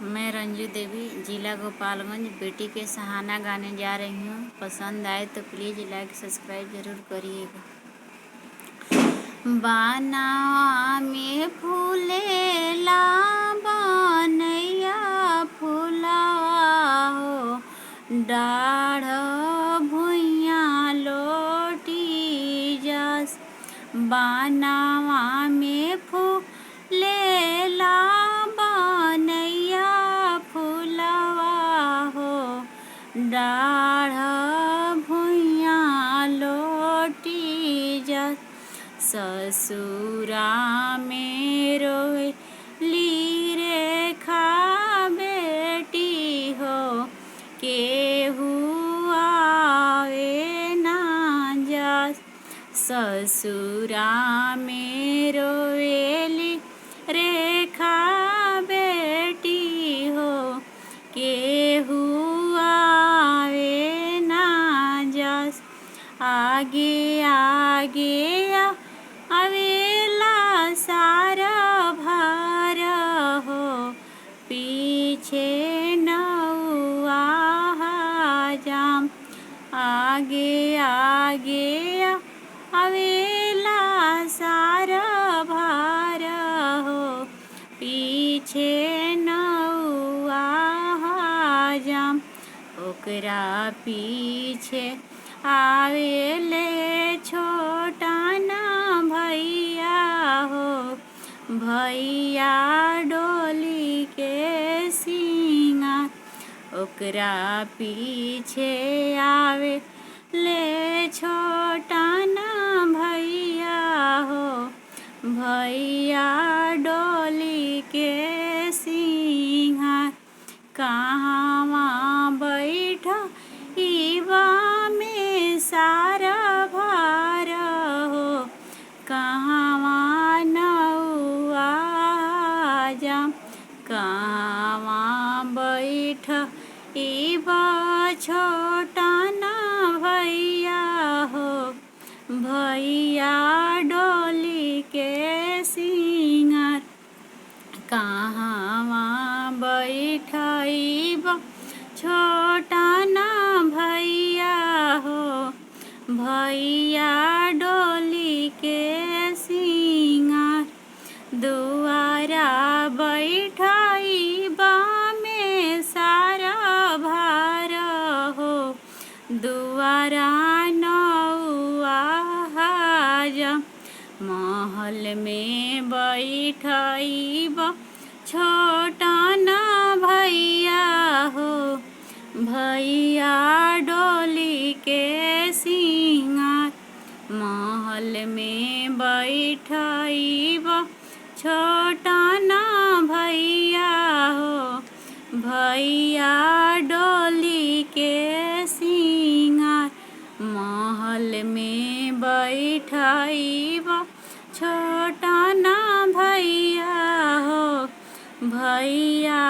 मैं रंजू देवी जिला गोपालगंज बेटी के सहाना गाने जा रही हूँ। पसंद आए तो प्लीज़ लाइक सब्सक्राइब ज़रूर करिएगा। बानावा में फूलेला बनैया फूलवा हो, डाढ़ भुइयाँ लोटी जस। बानावा में फूलेला बनैया फूलवा हो, डाढ़ भुइयाँ लोटी जस। ससुरा में रोएली रेखा बेटी हो, केहू आवे ना जस। ससुरा में रोएली रेखा बेटी हो, केहू आवे ना जस। आगे आगे अवेला सारा भार हो, पीछे नौआ जाम। आगे आगे अवेला सारा भार हो, पीछे नौआ जाम। ओकरा पीछे आवेले छोटा ना भैया हो, भैया डोली के सिंगार। ओकरा पीछे आवेले छोटा ना भैया हो, भैया डोली के सिंगार। कहवा बैठा इवा में सारा भार हो, कहवा नौआ जाम। कहवा बैठ इवा छोटा ना भैया हो, भैया डोली के सिंगार। कहवा बैठइबा छोटा ना भैया हो, भैया डोली के सिंगार। दुआरा बैठइबा में सारा भार हो, दुआरा नौआ जा। महल में बैठइबा छोटा ना भैया हो, भैया डोली के सिंगार। महल में बैठइबा छोटा ना भैया हो, भैया डोली के सिंगार। महल में बैठइबा छोटा ना भैया हो, भैया